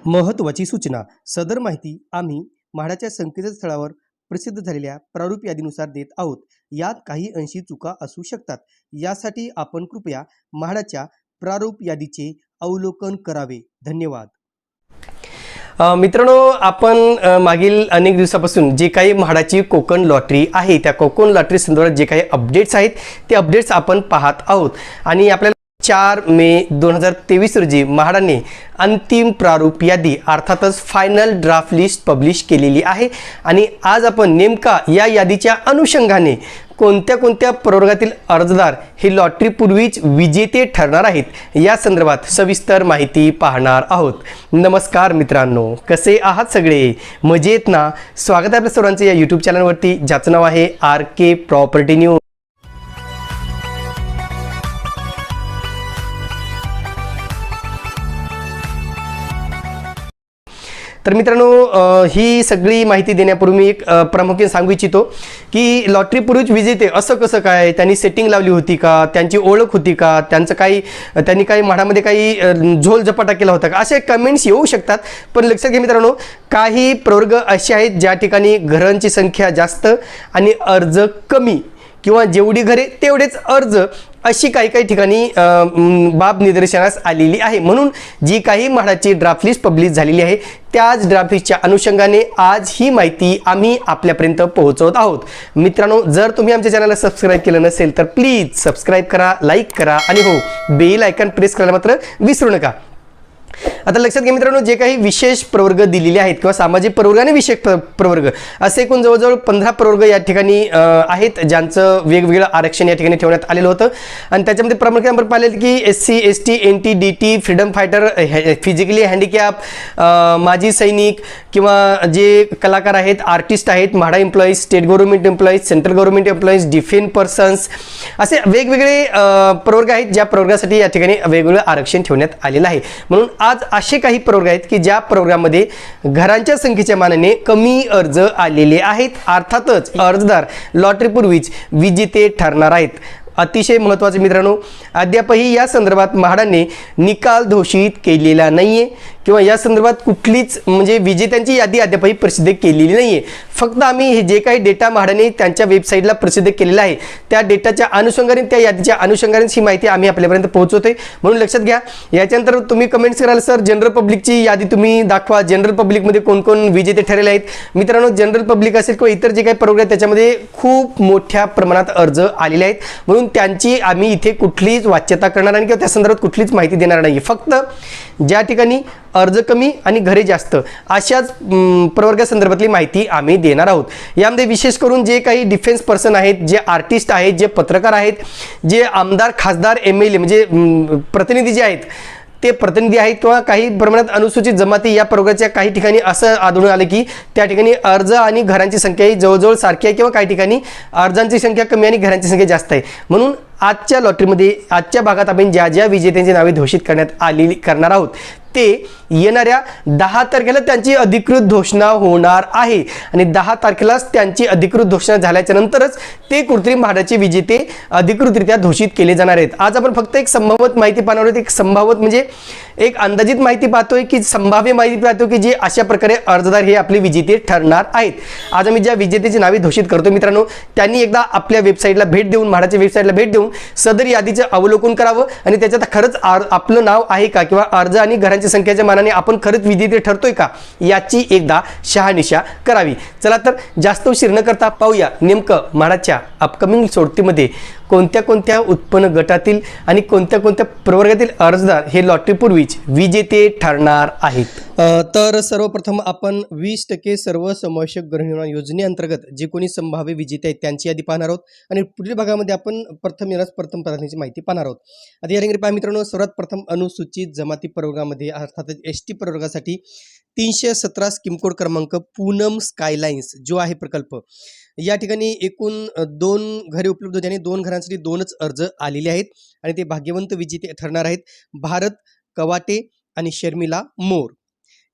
महत्त्वाची सूचना. सदर माहिती आम्ही म्हाडाच्या संकेतस्थळावर प्रसिद्ध झालेल्या प्रारूप यादीनुसार देत आहोत. यात काही अंशी चुका असू शकतात. यासाठी आपण कृपया म्हाडाच्या प्रारूप यादीचे अवलोकन करावे. धन्यवाद. मित्रांनो, आपण मागील अनेक दिवसापासून जे काही म्हाडाची कोकण लॉटरी आहे त्या कोकण लॉटरी संदर्भात जे काही अपडेट्स आहेत ते अपडेट्स आपण पाहत आहोत आणि आपल्याला 4 मे 2023 रोजी म्हाडाने अंतिम प्रारूप यादी अर्थातच फायनल ड्राफ्ट लिस्ट पब्लिश केलेली आहे आणि आज आपण नेमका या यादीच्या अनुषंगाने कोणत्या प्रवर्गातील अर्जदार हे लॉटरी पूर्वीच विजेते ठरणार आहेत या संदर्भात सविस्तर माहिती पाहणार आहोत. नमस्कार मित्रांनो, कसे आहात सगळे? मजेत ना? स्वागत आहे आपल्या सर्वांचं या यूट्यूब चॅनलवरती ज्याचं नाव आहे RK प्रॉपर्टी न्यूज. तर मित्रांनो, ही सगळी माहिती देण्यापूर्वी मी एक प्रामुख्याने सांगू इच्छितो की लॉटरी पूर्वीच विजेते असं कसं काय? त्यांनी सेटिंग लावली होती का? त्यांची ओळख होती का? त्यांनी काही म्हाडामध्ये काही झोल झपाटा केला होता का? असे कमेंट्स येऊ शकतात. पण लक्षात घ्या मित्रांनो, काही प्रवर्ग असे आहेत ज्या ठिकाणी घरांची संख्या जास्त आणि अर्ज कमी किंवा जेवढी घरे तेवढेच अर्ज अशी काही ठिकाणी बाब निदर्शनास आलेली आहे. म्हणून जी काही म्हाडाची ड्राफ्ट लिस्ट पब्लिश झालेली आहे त्याच ड्राफ्ट लिस्टच्या अनुषंगाने आज ही माहिती आम्ही आपल्यापर्यंत पोहोचवत आहोत. मित्रांनो, जर तुम्ही आमच्या चॅनलला सबस्क्राईब केलं नसेल तर प्लीज सबस्क्राईब करा, लाईक करा आणि हो, बेल आयकॉन प्रेस करायला मात्र विसरू नका. आता लक्षात घ्या मित्रांनो, जे काही विशेष प्रवर्ग दिलेले आहेत किंवा सामाजिक प्रवर्ग आणि विशेष प्रवर्ग असे एकूण जवळजवळ 15 प्रवर्ग या ठिकाणी आहेत ज्यांचं वेगवेगळं आरक्षण या ठिकाणी ठेवण्यात आलेलं होतं. आणि त्याच्यामध्ये प्रामुख्याने आपण पाहिलं की SC ST NT DT freedom fighter, physically handicap, माजी सैनिक किंवा जे कलाकार आहेत, आर्टिस्ट आहेत, MHADA employees, state government employees, central government employees, defence persons असे वेगवेगळे प्रवर्ग आहेत ज्या प्रवर्गासाठी या ठिकाणी वेगवेगळं आरक्षण ठेवण्यात आलेलं आहे. म्हणून आज असे काही प्रवर्ग आहेत की ज्या प्रवर्गामध्ये घरांच्या संख्येच्या मानाने कमी अर्ज आलेले आहेत. अर्थातच अर्जदार लॉटरी पूर्वीच विजेते ठरणार आहेत. अतिशय महत्त्वाचे मित्रांनो, अद्यापही या संदर्भात म्हाडाने निकाल घोषित केलेला नाहीये किंवा या संदर्भात कुठलीच म्हणजे विजेत्यांची यादी अद्यापही प्रसिद्ध केलेली नाहीये. फक्त आम्ही हे जे काही डेटा म्हाडाने त्यांच्या वेबसाईटला प्रसिद्ध केलेला आहे त्या डेटाच्या अनुषंगाने, त्या यादीच्या अनुषंगाने ही माहिती आम्ही आपल्यापर्यंत पोहोचवतोय. म्हणून लक्षात घ्या. याच्यानंतर तुम्ही कमेंट्स कराल सर जनरल पब्लिकची यादी तुम्ही दाखवा, जनरल पब्लिकमध्ये कोण कोण विजेते ठरलेले आहेत. मित्रांनो, जनरल पब्लिक असेल किंवा इतर जे काही प्रवर्ग आहेत त्याच्यामध्ये खूप मोठ्या प्रमाणात अर्ज आलेले आहेत. म्हणून त्यांची आम्ही इथे कुठलीच वाच्यता करणार नाही किंवा त्या संदर्भात कुठलीच माहिती देणार नाही. फक्त ज्या ठिकाणी अर्ज कमी आणि घरे जास्त अशाच प्रवर्गासंदर्भातली माहिती आम्ही देणार आहोत. यामध्ये विशेष करून जे काही डिफेन्स पर्सन आहेत, जे आर्टिस्ट आहेत, जे पत्रकार आहेत, जे आमदार खासदार MLA म्हणजे प्रतिनिधी जे आहेत ते प्रतिनिधी आहेत किंवा काही प्रमाणात अनुसूचित जमाती या प्रवर्गाच्या काही ठिकाणी असं आढळून आलं की त्या ठिकाणी अर्ज आणि घरांची संख्या ही जवळजवळ सारखी आहे किंवा काही ठिकाणी अर्जांची संख्या कमी आणि घरांची संख्या जास्त आहे. म्हणून आजच्या लॉटरीमध्ये आजच्या भागात आपण ज्या ज्या विजेत्यांची नावे घोषित करणार आहोत ते येणाऱ्या 10 तारखेला त्यांची अधिकृत घोषणा होणार आहे आणि 10 तारखेलाच त्यांची अधिकृत घोषणा झाल्याच्या नंतरच ते कृत्रिम म्हाडाचे विजेते अधिकृतरित्या घोषित केले जाणार आहेत. आज आपण फक्त एक संभाव्य माहिती पाहणार आहोत. एक संभाव्य म्हणजे एक अंदाजित माहिती पाहतोय की संभाव्य माहिती पाहतो की जे अशा प्रकारे अर्जदार हे आपले विजेते ठरणार आहेत. आज आम्ही ज्या विजेतेची नावे घोषित करतो मित्रांनो, त्यांनी एकदा आपल्या वेबसाईटला भेट देऊन, म्हाडाच्या वेबसाईटला भेट देऊन सदर यादीचे अवलोकन करावं आणि त्याच्यात खरंच आपलं नाव आहे का किंवा अर्ज आणि घरांच्या संख्येच्या मानाने आपण खरंच विजेते ठरतोय का याची एकदा शहानिशा करावी. चला तर जास्त उशीर न करता पाहूया नेमकं म्हाडाच्या अपकमिंग सोडतीमध्ये कोणत्या उत्पन्न गटातील आणि कोणत्या प्रवर्गातील अर्जदार हे लॉटरी पूर्वीच विजेते ठरणार आहेत. तर सर्वप्रथम आपण 20% सर्वसमावेशक गृहनिर्माण योजनेअंतर्गत जे कोणी संभाव्य विजेते आहेत त्यांची यादी पाहणार आहोत आणि पुढील भागामध्ये आपण प्रथम प्राधान्याची माहिती पाहणार आहोत. आता या ठिकाणी पहा मित्रांनो, सर्वात प्रथम अनुसूचित जमाती प्रवर्गामध्ये अर्थातच ST प्रवर्गासाठी 317 स्कीम कोड क्रमांक पूनम स्कायलाइन्स जो आहे प्रकल्प, या ठिकाणी एकूण 2 घरे उपलब्ध होती आणि 2 घरांसाठी 2च अर्ज आलेले आहेत आणि ते भाग्यवंत विजेते ठरणार आहेत भारत कवाटे आणि शर्मिला मोर.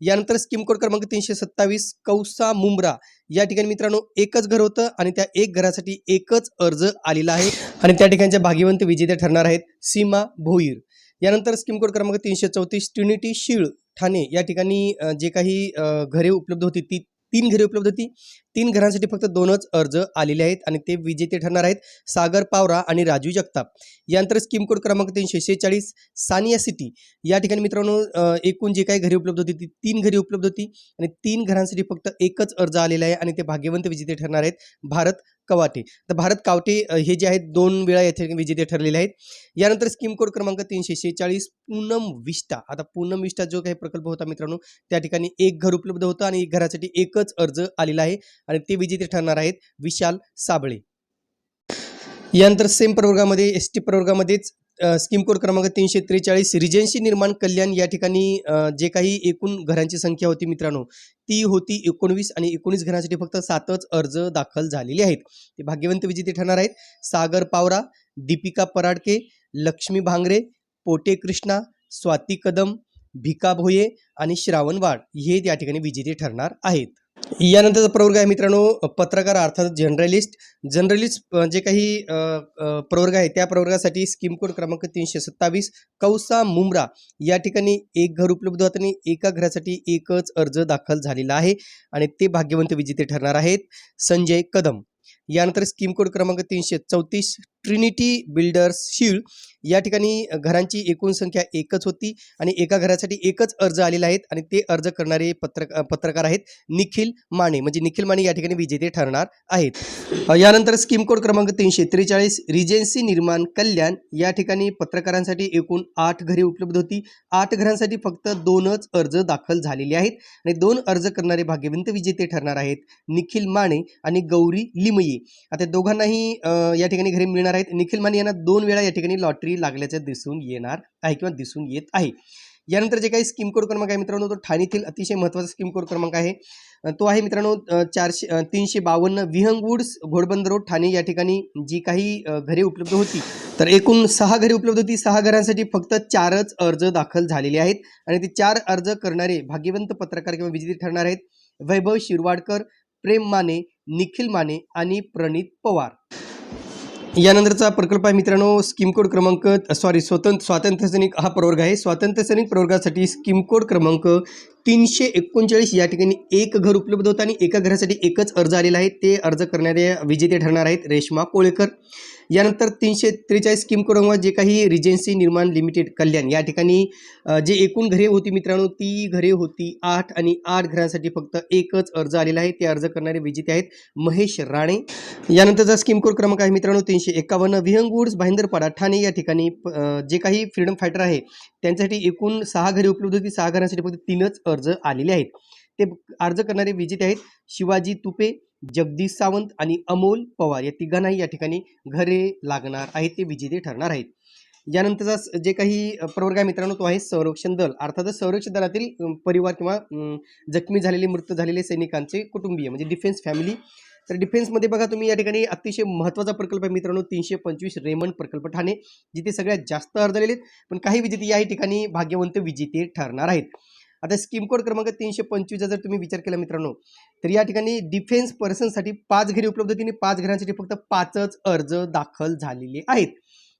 यानंतर स्कीम कोड क्रमांक 327 कौसा मुंब्रा, या ठिकाणी मित्रांनो एकच घर होतं आणि त्या एक घरासाठी एकच अर्ज आलेला आहे आणि त्या ठिकाणच्या भाग्यवंत विजेते ठरणार आहेत सीमा भोईर. यानंतर स्कीम कोड क्रमांक 334 ट्रिनिटी शीळ ठाणे या ठिकाणी जे काही घरे उपलब्ध होती ती 3 घरे उपलब्ध होती. 3 घरांसाठी फक्त 2च अर्ज आलेले आहेत आणि ते विजेते ठरणार आहेत सागर पावरा आणि राजू जगताप. यानंतर स्कीम कोड क्रमांक 346 सानिया सिटी या ठिकाणी मित्रांनो एकूण जे काही घरे उपलब्ध होती ती 3 घरे उपलब्ध होती आणि 3 घरांसाठी फक्त एकच अर्ज आलेला आहे आणि ते भाग्यवंत विजेते ठरणार आहेत भारत कवाटे. तर भारत कावटे हे जे आहेत 2 वेळा येथे विजेते ठरलेले आहेत. यानंतर स्कीम कोड क्रमांक 346 पूनम विस्टा. आता पूनम विस्टा जो काही प्रकल्प होता मित्रांनो त्या ठिकाणी एक घर उपलब्ध होतं आणि एक घरासाठी एकच अर्ज आलेला आहे आणि ते विजेते ठरणार आहेत विशाल साबळे. यानंतर सेम प्रवर्गामध्ये एसटी प्रवर्गामध्येच स्कीम कोड क्रमांक 343 रिजेन्सी निर्माण कल्याण या ठिकाणी जे काही एकूण घरांची संख्या होती मित्रांनो ती होती 19 आणि 19 घरांसाठी फक्त 7च अर्ज दाखल झालेले आहेत. ते भाग्यवंत विजेते ठरणार आहेत सागर पावरा, दीपिका पराडके, लक्ष्मी भांगरे, पोटे कृष्णा, स्वाती कदम, भिका भोये आणि श्रावण वाड हे या ठिकाणी विजेते ठरणार आहेत. यानंतरचा प्रवर्ग आहे मित्रांनो पत्रकार अर्थात जर्नलिस्ट जे काही प्रवर्ग आहे त्या प्रवर्गासाठी स्कीम कोड क्रमांक 327 कौसा मुंब्रा या ठिकाणी एक घर उपलब्ध होतं आणि एका घरासाठी एकच अर्ज दाखल झालेला आहे आणि ते भाग्यवंत विजेते ठरणार आहेत संजय कदम. यानंतर स्कीम कोड क्रमांक 334 ट्रिनिटी बिल्डर्स शीळ या ठिकाणी घरांची एकूण संख्या एकच होती आणि एका घरासाठी एकच अर्ज आलेला आहेत आणि ते अर्ज करणारे पत्रकार आहेत निखिल माने. म्हणजे निखिल माने या ठिकाणी विजेते ठरणार आहेत. यानंतर स्कीम कोड क्रमांक 343 रिजेन्सी निर्माण कल्याण या ठिकाणी पत्रकारांसाठी एकूण 8 घरे उपलब्ध होती. 8 घरांसाठी फक्त 2च अर्ज दाखल झालेले आहेत आणि 2 अर्ज करणारे भाग्यवंत विजेते ठरणार आहेत निखिल माने आणि गौरी लिमये. आता दोघांनाही या ठिकाणी घरे मिळणार आहेत. निखिल माने यांना 2 वेळा या ठिकाणी लॉटरी लागल्याचं दिसून येणार आहे किंवा दिसून येत आहे. यानंतर जे काही स्कीम कोड क्रमांक आहे मित्रांनो तो ठाणे येथील अतिशय महत्त्वाचा स्कीम कोड क्रमांक आहे. तो आहे मित्रांनो 352 विहंग वुड्स घोडबंदर रोड ठाणे या ठिकाणी जी काही घरे उपलब्ध होती तर एकूण 6 घरे उपलब्ध होती. 6 घरांसाठी फक्त 4च अर्ज दाखल झालेले आहेत आणि ते 4 अर्ज करणारे भाग्यवंत पत्रकार किंवा विजेते ठरणार आहेत वैभव शिरवाडकर, प्रेम माने, निखिल माने आणि प्रणित पवार. यानंतरचा प्रकल्प आहे मित्रांनो स्कीम कोड क्रमांक स्वातंत्र्य सैनिक हा प्रवर्ग आहे. स्वातंत्र्य सैनिक प्रवर्गासाठी स्कीम कोड क्रमांक 339 या ठिकाणी एक घर उपलब्ध होतं आणि एका घरासाठी एकच अर्ज आलेला आहे. ते अर्ज करणारे विजेते ठरणार आहेत रेश्मा कोळेकर. यानंतर 343 स्कीम कोड जे काही रिजेन्सी निर्माण लिमिटेड कल्याण या ठिकाणी जे एकूण घरे होती मित्रांनो ती घरे होती 8 आणि 8 घरांसाठी फक्त एकच अर्ज आलेला आहे. ते अर्ज करणारे विजेते आहेत महेश राणे. यानंतरचा स्कीम कोड क्रमांक आहे मित्रांनो 351 विहंग वुड्स भाईंदरपाडा ठाणे या ठिकाणी जे काही फ्रीडम फायटर आहे त्यांच्यासाठी एकूण 6 घरे उपलब्ध होती. 6 घरांसाठी फक्त 3च अर्ज आलेले आहेत. ते अर्ज करणारे विजेते आहेत शिवाजी तुपे, जगदीश सावंत आणि अमोल पवार. या तिघांनाही या ठिकाणी घरे लागणार आहेत. ते विजेते ठरणार आहेत. यानंतरचा जे काही प्रवर्ग आहे मित्रांनो तो आहे संरक्षण दल. अर्थातच संरक्षण दलातील परिवार किंवा जखमी झालेले मृत्यू झालेले सैनिकांचे कुटुंबीय म्हणजे डिफेन्स फॅमिली. तर डिफेन्समध्ये बघा तुम्ही या ठिकाणी अतिशय महत्त्वाचा प्रकल्प आहे मित्रांनो 325 रेमंड प्रकल्प ठाणे जिथे सगळ्यात जास्त अर्ज आलेले आहेत पण काही विजेते या ठिकाणी भाग्यवंत विजेते ठरणार आहेत. आता स्कीम कोड क्रमांक 325 जर तुम्ही विचार केला मित्रांनो तर या ठिकाणी डिफेन्स पर्सनसाठी 5 घरे उपलब्ध होती आणि 5 घरांसाठी फक्त 5च अर्ज दाखल झालेले आहेत.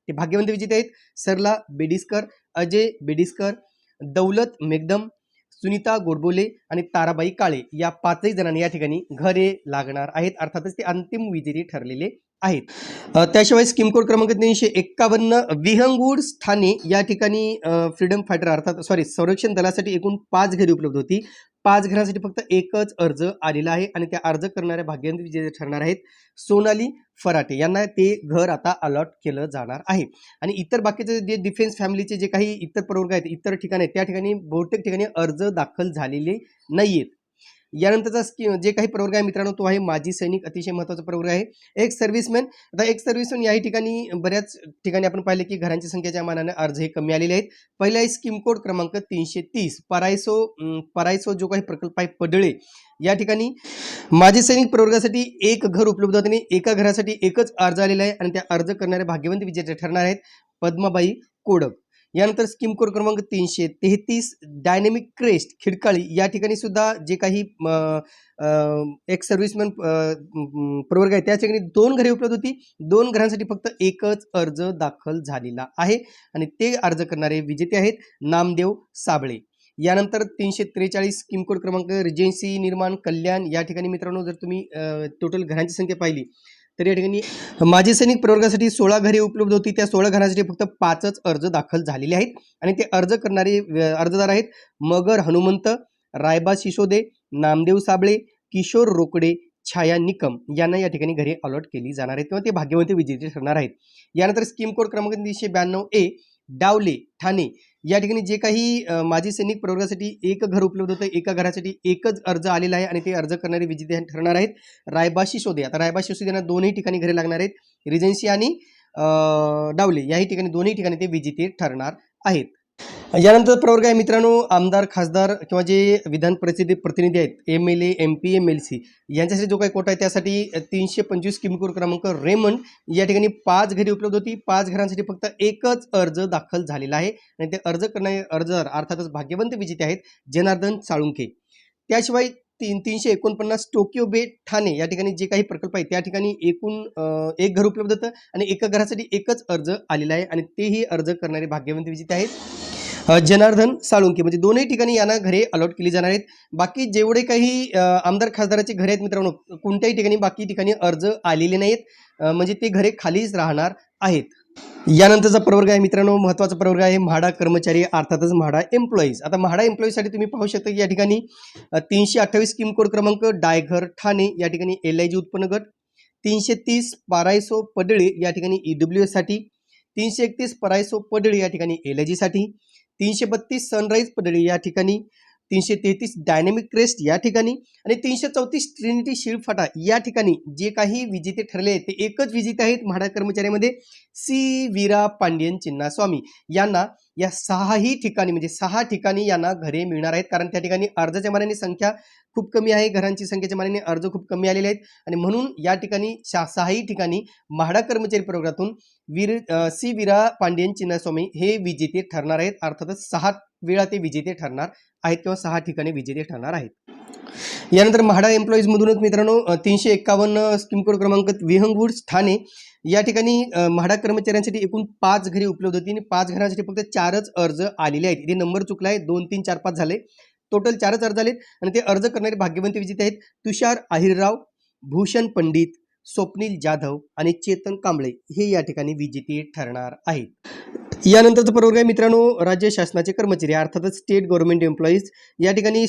ते भाग्यवंत विजेते आहेत सरला बेडिस्कर, अजय बेडिस्कर, दौलत मेघदम, सुनीता गोडबोले आणि ताराबाई काळे या 5ही जणांनी या ठिकाणी घरे लागणार आहेत. अर्थातच ते अंतिम विजेते ठरलेले आहेत. त्याशिवाय स्कीम कोड क्रमांक 351 विहंग वुड्स ठाणे या ठिकाणी फ्रीडम फायटर संरक्षण दलासाठी एकूण 5 घरे उपलब्ध होती. 5 घरांसाठी फक्त एकच अर्ज आलेला आहे आणि त्या अर्ज करणाऱ्या भाग्यवंत विजेते ठरणार आहेत सोनाली फराटे. यांना ते घर आता अलॉट केलं जाणार आहे. आणि इतर बाकीचे जे डिफेन्स फॅमिलीचे जे काही इतर प्रवर्ग आहेत इतर ठिकाणी त्या ठिकाणी बहुतेक ठिकाणी अर्ज दाखल झालेले नाहीयेत. यानंतरचा जे काही प्रवर्ग आहे मित्रांनो तो आहे माजी सैनिक. अतिशय महत्त्वाचा प्रवर्ग आहे. एक सर्व्हिसमॅन. आता एक सर्व्हिसमॅन याही ठिकाणी बऱ्याच ठिकाणी आपण पाहिले की घरांची संख्येच्या मानाने अर्ज हे कमी आलेले आहेत. पहिला आहे स्कीम कोड क्रमांक 330 परायसो जो काही प्रकल्प आहे पडळे या ठिकाणी माजी सैनिक प्रवर्गासाठी एक घर उपलब्ध होते आणि एका घरासाठी एकच अर्ज आलेला आहे आणि त्या अर्ज करणारे भाग्यवंत विजेते ठरणार आहेत पद्माबाई कोडक. यानंतर स्कीम कोड क्रमांक 333 डायनेमिक क्रेस्ट खिडकाळी या ठिकाणी सुद्धा जे काही एक सर्व्हिसमॅन प्रवर्ग आहे त्या ठिकाणी 2 घरे उपलब्ध होती. 2 घरांसाठी फक्त एकच अर्ज दाखल झालेला आहे आणि ते अर्ज करणारे विजेते आहेत नामदेव साबळे. यानंतर 343 स्कीम कोड क्रमांक रिजेन्सी निर्माण कल्याण या ठिकाणी मित्रांनो जर तुम्ही टोटल घरांची संख्या पाहिली तर या ठिकाणी माजी सैनिक प्रवर्गासाठी 16 घरे उपलब्ध होती. त्या 16 घरांसाठी फक्त 5च अर्ज दाखल झालेले आहेत आणि ते अर्ज करणारे अर्जदार आहेत मगर हनुमंत, रायबा सिसोदे, नामदेव साबळे, किशोर रोकडे, छाया निकम यांना या ठिकाणी घरे अलॉट केली जाणार आहेत किंवा ते भाग्यवंत विजेते ठरणार आहेत. यानंतर स्कीम कोड क्रमांक 392A डावले ठाणे या ठिकाणी जे काही माजी सैनिक प्रवर्गासाठी एक घर उपलब्ध होतं एका घरासाठी एकच अर्ज आलेला आहे आणि ते अर्ज करणारे विजेते ठरणार आहेत रायबा सिसोदे. आता रायबा सिसोदे यांना दोन्ही ठिकाणी घरे लागणार आहेत, रिजेन्सी आणि डावले याही ठिकाणी दोन्ही ठिकाणी ते विजेते ठरणार आहेत. यानंतर प्रवर्ग आहे मित्रांनो आमदार खासदार किंवा जे विधान परिषदेचे प्रतिनिधी आहेत MLA MP MLC यांच्यासाठी जो काही कोटा आहे त्यासाठी 325 स्कीम कोड क्रमांक रेमंड या ठिकाणी 5 घरे उपलब्ध होती. 5 घरांसाठी फक्त एकच अर्ज दाखल झालेला आहे आणि ते अर्ज करणारे अर्जदार अर्थातच भाग्यवंत विजेते आहेत जनार्दन साळुंखे. त्याशिवाय 349 टोकियो बे ठाणे या ठिकाणी जे काही प्रकल्प आहे त्या ठिकाणी एकूण एक घर उपलब्ध होतं आणि एका घरासाठी एकच अर्ज आलेला आहे आणि तेही अर्ज करणारे भाग्यवंत विजेते आहेत जनार्दन साळुंखे. म्हणजे दोन्ही ठिकाणी यांना घरे अलॉट केली जाणार आहेत. बाकी जेवढे काही आमदार खासदाराचे घरे आहेत मित्रांनो कोणत्याही ठिकाणी बाकी ठिकाणी अर्ज आलेले नाहीत, म्हणजे ते घरे खालीच राहणार आहेत. यानंतरचा प्रवर्ग आहे मित्रांनो महत्त्वाचा प्रवर्ग आहे म्हाडा कर्मचारी अर्थातच म्हाडा एम्प्लॉईज. आता म्हाडा एम्प्लॉईजसाठी तुम्ही पाहू शकता की या ठिकाणी 328 स्कीम कोड क्रमांक डायघर ठाणे या ठिकाणी LIG उत्पन्न गट, 330 पारायसो पडळे या ठिकाणी EWS साठी, 331 परायसो पडळे या ठिकाणी LIG साठी, 332 सनराईज पडळे या ठिकाणी, 333 डायनेमिक क्रेस्ट या ठिकाणी आणि 334 ट्रिनिटी शिळफाटा या ठिकाणी जे काही विजेते ठरले आहेत ते एकच विजेते आहेत म्हाडा कर्मचाऱ्यामध्ये सी वीरा पांडियन चिन्नास्वामी यांना या 6ही ठिकाणी म्हणजे 6 ठिकाणी यांना घरे मिळणार आहेत. कारण त्या ठिकाणी अर्जाच्या मानाने संख्या खूप कमी आहे, घरांची संख्येच्या मानाने अर्ज खूप कमी आलेले आहेत आणि म्हणून या ठिकाणी 6ही ठिकाणी म्हाडा कर्मचारी प्रवर्गातून सी वीरा पांडियन चिन्नास्वामी हे विजेते ठरणार आहेत. अर्थातच 6 वेळा ते विजेते ठरणार आहेत किंवा 6 ठिकाणी विजेते ठरणार आहेत. यानंतर म्हाडा एम्प्लॉईज मधूनच मित्रांनो 351 स्कीम कोड क्रमांक विहंगवूड्स ठाणे या ठिकाणी म्हाडा कर्मचाऱ्यांसाठी एकूण 5 घरे उपलब्ध होती आणि 5 घरांसाठी फक्त 4च अर्ज आलेले आहेत. इथे नंबर चुकला आहे, 2 3 4 5 झाले, टोटल 4च अर्ज आलेत आणि ते अर्ज करणारे भाग्यवंत विजेते आहेत तुषार आहिरराव, भूषण पंडित, स्वप्नील जाधव आणि चेतन कांबळे हे या ठिकाणी विजेते ठरणार आहेत. यानंतरचा प्रवर्ग आहे मित्रांनो राज्य शासनाचे कर्मचारी अर्थातच स्टेट गव्हर्नमेंट एम्प्लॉईज या ठिकाणी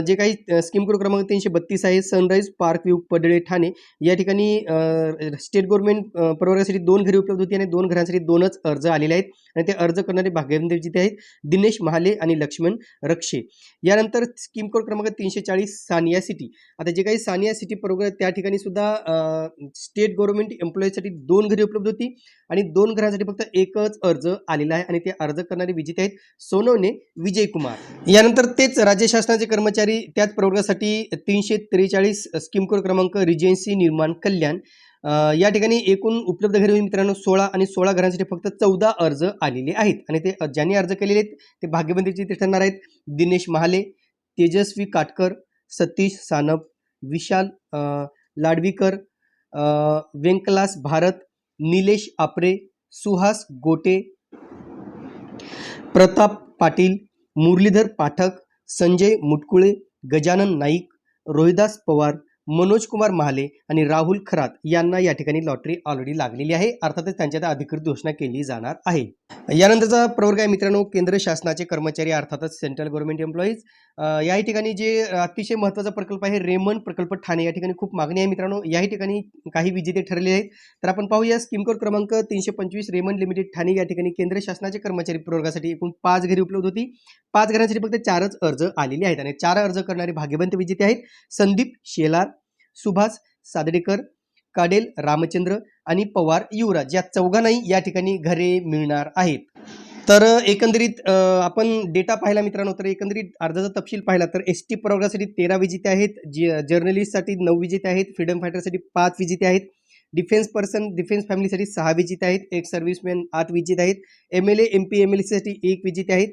जे काही स्कीम कोड क्रमांक 332 आहे सनराईज पार्क व्ह्यू पडळे ठाणे या ठिकाणी स्टेट गव्हर्नमेंट प्रवर्गासाठी 2 घरे उपलब्ध होती आणि 2 घरांसाठी 2च अर्ज आलेले आहेत आणि ते अर्ज करणारे भाग्यवंत विजेते आहेत दिनेश महाले आणि लक्ष्मण रक्षे. यानंतर स्कीम कोड क्रमांक 340 सानिया सिटी. आता जे काही सानिया सिटी प्रवर्ग त्या ठिकाणी सुद्धा स्टेट गव्हर्नमेंट एम्प्लॉईजसाठी 2 घरे उपलब्ध होती आणि 2 घरांसाठी फक्त एकच अर्ज आलेला आहे आणि ते अर्ज करणारे विजेते आहेत सोनवणे विजय कुमार. यानंतर तेच राज्य शासनाचे कर्मचारी त्याच प्रवर्गासाठी 343 स्कीम कोड क्रमांक रिजेन्सी निर्माण कल्याण या ठिकाणी एकूण उपलब्ध घरे होईल मित्रांनो 16 आणि 16 घरांसाठी फक्त 14 अर्ज आलेले आहेत आणि ते ज्यांनी अर्ज केलेले आहेत ते भाग्यवंत विजेते ठरणार आहेत दिनेश महाले, तेजस्वी काटकर, सतीश सानप, विशाल लाडवीकर, व्यंकलास भारत, निलेश आपरे, सुहास गोटे, प्रताप पाटील, मुरलीधर पाठक, संजय मुटकुळे, गजानन नाईक, रोहिदास पवार, मनोज कुमार महाले आणि राहुल खरात यांना या ठिकाणी लॉटरी ऑलरेडी लागलेली आहे. अर्थातच त्यांच्यात अधिकृत घोषणा केली जाणार आहे. यानंतरचा प्रवर्ग आहे मित्रांनो केंद्र शासनाचे कर्मचारी अर्थातच सेंट्रल गव्हर्नमेंट एम्प्लॉईज. याही ठिकाणी जे अतिशय महत्त्वाचा प्रकल्प आहे रेमंड प्रकल्प ठाणे या ठिकाणी खूप मागणी आहे मित्रांनो. याही ठिकाणी काही विजेते ठरले आहेत. तर आपण पाहूया स्कीम कोड क्रमांक 325 रेमंड लिमिटेड ठाणे या ठिकाणी केंद्र शासनाचे कर्मचारी प्रवर्गासाठी एकूण 5 घरे उपलब्ध होती. 5 घरांसाठी फक्त 4च अर्ज आलेले आहेत आणि 4 अर्ज करणारे भाग्यवंत विजेते आहेत संदीप शेलार, सुभाष सादडेकर, काडेल रामचंद्र आणि पवार युवराज या 4घांनाही या ठिकाणी घरे मिळणार आहेत. तर एकंदरीत आपण डेटा पाहिला मित्रांनो तर एकंदरीत अर्जाचा तपशील पाहिला तर ST प्रवर्गासाठी 13 विजेते आहेत, जर्नलिस्टसाठी 9 विजेते आहेत, फ्रीडम फायटरसाठी 5 विजेते आहेत, डिफेन्स पर्सन डिफेन्स फॅमिलीसाठी 6 विजेते आहेत, एक सर्व्हिसमॅन 8 विजेते आहेत, MLA MP MLC साठी 1 विजेते आहेत.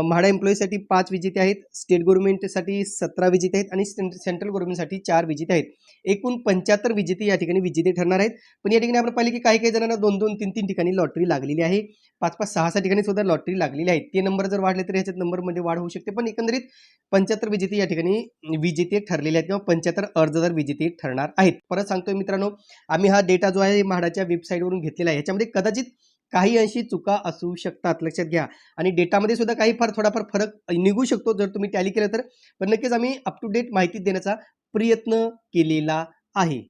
म्हाडा एम्प्लॉईसाठी 5 विजेते आहेत. स्टेट गव्हर्नमेंटसाठी 17 विजेते आहेत आणि सेंट्रल गव्हर्नमेंटसाठी 4 विजेते आहेत. एकूण 75 विजेते या ठिकाणी विजेते ठरणार आहेत. पण या ठिकाणी आपण पाहिले की काही काही जणांना 2-2 3-3 ठिकाणी लॉटरी लागलेली आहे. 5-5 6-6 ठिकाणी सुद्धा लॉटरी लागलेली आहे. ते नंबर जर वाढले तर ह्याच्यात नंबरमध्ये वाढ होऊ शकते. पण एकंदरीत 75 विजेते या ठिकाणी विजेते ठरलेले आहेत किंवा 75 अर्जदार विजेते ठरणार आहेत. परत सांगतोय मित्रांनो, आम्ही हा डेटा जो आहे म्हाडाच्या वेबसाईटवरून घेतलेला आहे. ह्याच्यामध्ये कदाचित काही अंशी चुका असू शकतात, लक्षात घ्या. आणि डेटामध्ये सुद्धा काही थोडाफार फरक निघू शकतो जर तुम्ही टॅली केलं तर. पण नक्कीच आम्ही अप टू डेट माहिती देण्याचा प्रयत्न केलेला आहे.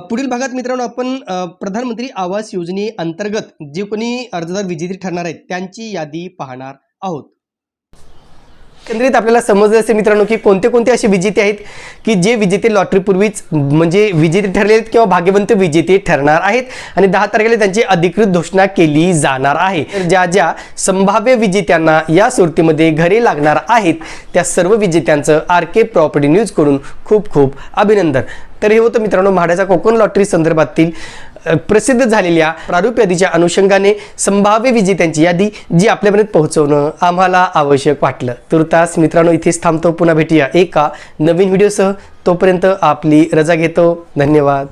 पुढील भागात मित्रांनो आपण प्रधानमंत्री आवास योजनेअंतर्गत जे कोणी अर्जदार विजेते ठरणार आहेत त्यांची यादी पाहणार आहोत. एकंदरीत आपल्याला समजलं असेल मित्रांनो की कोणते कोणते असे विजेते आहेत की जे विजेते लॉटरीपूर्वीच म्हणजे विजेते ठरले आहेत किंवा भाग्यवंत विजेते ठरणार आहेत आणि 10 तारखेला त्यांची अधिकृत घोषणा केली जाणार आहे. तर ज्या ज्या संभाव्य विजेत्यांना या सोडतीमध्ये घरे लागणार आहेत त्या सर्व विजेत्यांचं RK प्रॉपर्टी न्यूज कडून खूप खूप अभिनंदन. तर हे होतं मित्रांनो म्हाडाच्या कोकण लॉटरी संदर्भातील प्रसिद्ध झालेल्या प्रारूप यादीच्या अनुषंगाने संभाव्य विजेत्यांची यादी जी आपल्यापर्यंत पोहोचवणं आम्हाला आवश्यक वाटलं. तुर्तास मित्रांनो इथेच थांबतो. पुन्हा भेटूया एका नवीन व्हिडिओसह. तोपर्यंत आपली रजा घेतो. धन्यवाद.